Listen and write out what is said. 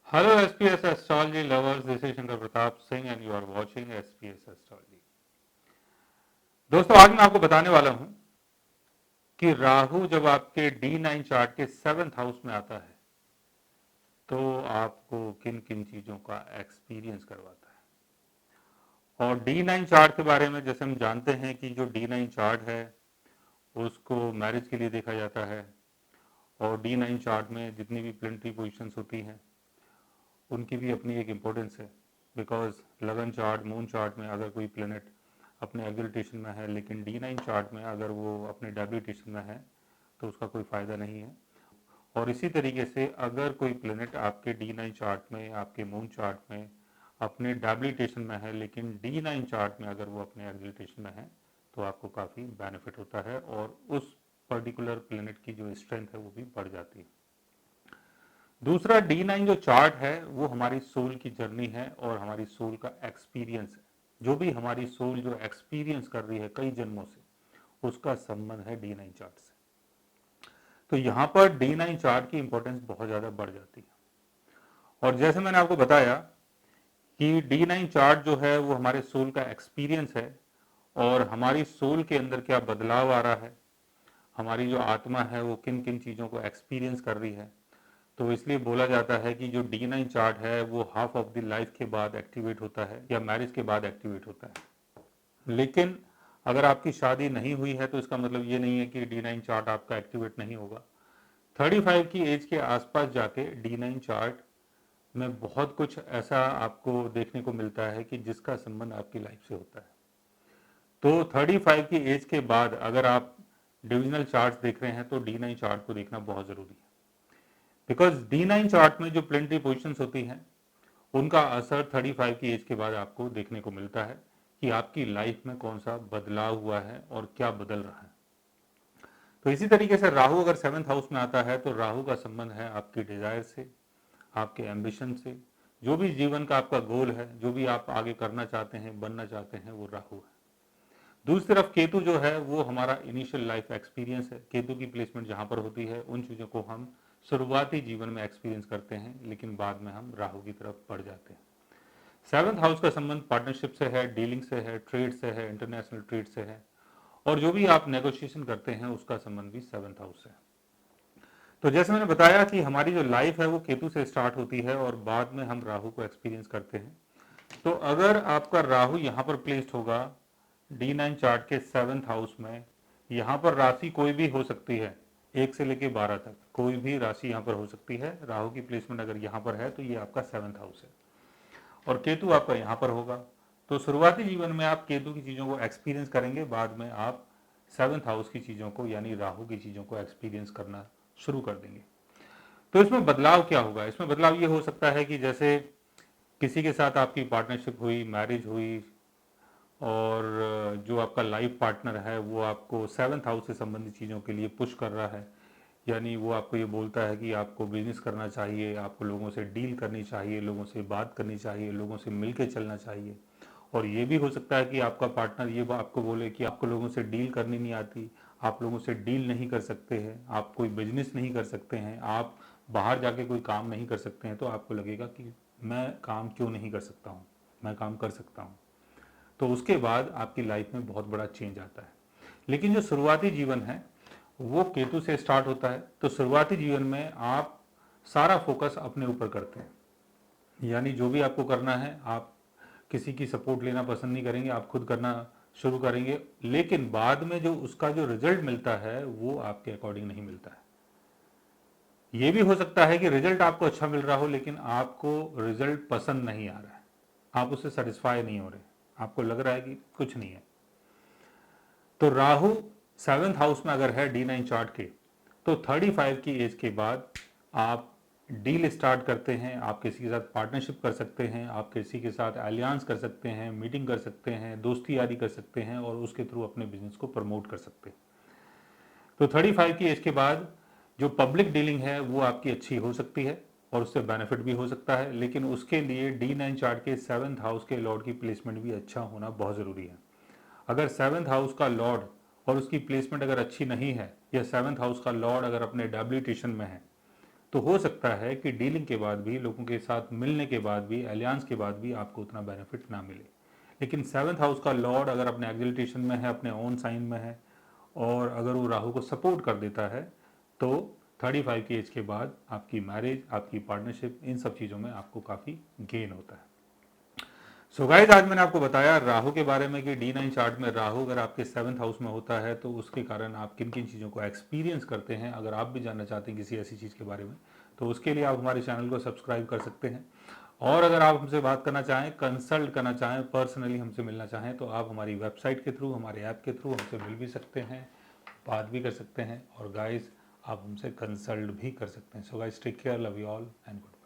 Hello SPS Astrology lovers, this is Shankar Pratap Singh and you are watching SPS Astrology। दोस्तों आज मैं आपको बताने वाला हूं कि राहु जब आपके D9 चार्ट के 7th हाउस में आता है तो आपको किन किन चीजों का एक्सपीरियंस करवाता है। और D9 चार्ट के बारे में जैसे हम जानते हैं कि जो D9 चार्ट है उसको मैरिज के लिए देखा जाता है और D9 चार्ट में जितनी भी प्लेनेटरी पोजीशंस होती हैं उनकी भी अपनी एक इम्पोर्टेंस है। बिकॉज लगन चार्ट मून चार्ट में अगर कोई प्लेनेट अपने एग्जिल्टेशन में है लेकिन D9 चार्ट में अगर वो अपने डेबिलिटेशन में है तो उसका कोई फ़ायदा नहीं है। और इसी तरीके से अगर कोई प्लेनेट आपके D9 चार्ट में आपके मून चार्ट में अपने डेबिलिटेशन में है लेकिन D9 चार्ट में अगर वो अपने एग्जिल्टेशन में है तो आपको काफ़ी बेनिफिट होता है और उस पर्टिकुलर प्लेनेट की जो स्ट्रेंथ है वो भी बढ़ जाती है। दूसरा D9 जो चार्ट है वो हमारी सोल की जर्नी है और हमारी सोल का एक्सपीरियंस है। जो भी हमारी सोल जो एक्सपीरियंस कर रही है कई जन्मों से उसका संबंध है D9 चार्ट से। तो यहाँ पर D9 चार्ट की इंपॉर्टेंस बहुत ज़्यादा बढ़ जाती है। और जैसे मैंने आपको बताया कि D9 चार्ट जो है वो हमारे सोल का एक्सपीरियंस है और हमारी सोल के अंदर क्या बदलाव आ रहा है, हमारी जो आत्मा है वो किन किन चीज़ों को एक्सपीरियंस कर रही है। तो इसलिए बोला जाता है कि जो D9 चार्ट है वो हाफ ऑफ द लाइफ के बाद एक्टिवेट होता है या मैरिज के बाद एक्टिवेट होता है। लेकिन अगर आपकी शादी नहीं हुई है तो इसका मतलब ये नहीं है कि D9 चार्ट आपका एक्टिवेट नहीं होगा। 35 की एज के आसपास जाके D9 चार्ट में बहुत कुछ ऐसा आपको देखने को मिलता है कि जिसका संबंध आपकी लाइफ से होता है। तो 35 की एज के बाद अगर आप डिविजनल चार्ट देख रहे हैं तो D9 चार्ट को देखना बहुत ज़रूरी है। बिकॉज D9 चार्ट में जो प्लेनेटरी पोजिशंस होती हैं उनका असर 35 की एज के बाद आपको देखने को मिलता है कि आपकी लाइफ में कौन सा बदलाव हुआ है और क्या बदल रहा है। तो इसी तरीके से राहु अगर 7th हाउस में आता है तो राहु का संबंध है आपकी डिजायर से, आपके एम्बिशन से। जो भी जीवन का आपका गोल है, जो भी आप आगे करना चाहते हैं, बनना चाहते हैं, वो राहु है। दूसरी तरफ केतु जो है वो हमारा इनिशियल लाइफ एक्सपीरियंस है। केतु की प्लेसमेंट जहां पर होती है उन चीज़ों को हम शुरुआती जीवन में एक्सपीरियंस करते हैं लेकिन बाद में हम राहु की तरफ बढ़ जाते हैं। 7th हाउस का संबंध पार्टनरशिप से है, डीलिंग से है, ट्रेड से है, इंटरनेशनल ट्रेड से है और जो भी आप नेगोशिएशन करते हैं उसका संबंध भी 7th हाउस से है। तो जैसे मैंने बताया कि हमारी जो लाइफ है वो केतु से स्टार्ट होती है और बाद में हम राहु को एक्सपीरियंस करते हैं। तो अगर आपका राहु यहाँ पर प्लेस्ड होगा D9 चार्ट के 7th हाउस में, यहाँ पर राशि कोई भी हो सकती है, 1 से लेके 12 तक कोई भी राशि यहाँ पर हो सकती है। राहु की प्लेसमेंट अगर यहाँ पर है तो ये आपका 7th हाउस है और केतु आपका यहाँ पर होगा। तो शुरुआती जीवन में आप केतु की चीज़ों को एक्सपीरियंस करेंगे, बाद में आप 7th हाउस की चीज़ों को यानी राहु की चीज़ों को एक्सपीरियंस करना शुरू कर देंगे। तो इसमें बदलाव क्या होगा? इसमें बदलाव ये हो सकता है कि जैसे किसी के साथ आपकी पार्टनरशिप हुई, मैरिज हुई और जो आपका लाइफ पार्टनर है वो आपको 7th हाउस से संबंधित चीज़ों के लिए पुश कर रहा है, यानी वो आपको ये बोलता है कि आपको बिजनेस करना चाहिए, आपको लोगों से डील करनी चाहिए, लोगों से बात करनी चाहिए, लोगों से मिल के चलना चाहिए। और ये भी हो सकता है कि आपका पार्टनर ये आपको बोले कि आपको लोगों से डील करनी नहीं आती, आप लोगों से डील नहीं कर सकते हैं, आप कोई बिजनेस नहीं कर सकते हैं, आप बाहर जाके कोई काम नहीं कर सकते हैं। तो आपको लगेगा कि मैं काम क्यों नहीं कर सकता हूँ, मैं काम कर सकता हूँ। तो उसके बाद आपकी लाइफ में बहुत बड़ा चेंज आता है। लेकिन जो शुरुआती जीवन है वो केतु से स्टार्ट होता है। तो शुरुआती जीवन में आप सारा फोकस अपने ऊपर करते हैं, यानी जो भी आपको करना है आप किसी की सपोर्ट लेना पसंद नहीं करेंगे, आप खुद करना शुरू करेंगे। लेकिन बाद में जो उसका जो रिजल्ट मिलता है वो आपके अकॉर्डिंग नहीं मिलता है। ये भी हो सकता है कि रिजल्ट आपको अच्छा मिल रहा हो लेकिन आपको रिजल्ट पसंद नहीं आ रहा है, आप उससे सेटिस्फाई नहीं हो रहे, आपको लग रहा है कि कुछ नहीं है। तो राहु 7th हाउस में अगर है D9 चार्ट के तो 35 की एज के बाद आप डील स्टार्ट करते हैं, आप किसी के साथ पार्टनरशिप कर सकते हैं, आप किसी के साथ अलियांस कर सकते हैं, मीटिंग कर सकते हैं, दोस्ती यारी कर सकते हैं और उसके थ्रू अपने बिजनेस को प्रमोट कर सकते हैं। तो 35 की एज के बाद जो पब्लिक डीलिंग है वो आपकी अच्छी हो सकती है और उससे बेनिफिट भी हो सकता है। लेकिन उसके लिए D9 चार्ट के 7th हाउस के लॉर्ड की प्लेसमेंट भी अच्छा होना बहुत ज़रूरी है। अगर 7th हाउस का लॉर्ड और उसकी प्लेसमेंट अगर अच्छी नहीं है या 7th हाउस का लॉर्ड अगर अपने डेबिलिटेशन में है तो हो सकता है कि डीलिंग के बाद भी, लोगों के साथ मिलने के बाद भी, अलियांस के बाद भी आपको उतना बेनिफिट ना मिले। लेकिन 7th हाउस का लॉर्ड अगर अपने एक्सिलरेशन में है, अपने ओन साइन में है, और अगर वो राहु को सपोर्ट कर देता है, तो 35 की एज के बाद आपकी मैरिज, आपकी पार्टनरशिप, इन सब चीज़ों में आपको काफ़ी गेन होता है। सो गाइस, आज मैंने आपको बताया राहु के बारे में कि D9 चार्ट में राहु अगर आपके 7th हाउस में होता है तो उसके कारण आप किन किन चीज़ों को एक्सपीरियंस करते हैं। अगर आप भी जानना चाहते हैं किसी ऐसी चीज़ के बारे में, तो उसके लिए आप हमारे चैनल को सब्सक्राइब कर सकते हैं। और अगर आप हमसे बात करना चाहें, कंसल्ट करना चाहें, पर्सनली हमसे मिलना चाहें, तो आप हमारी वेबसाइट के थ्रू, हमारे ऐप के थ्रू हमसे मिल भी सकते हैं, बात भी कर सकते हैं, और गाइस आप हमसे कंसल्ट भी कर सकते हैं। So guys, take care, love you all and good.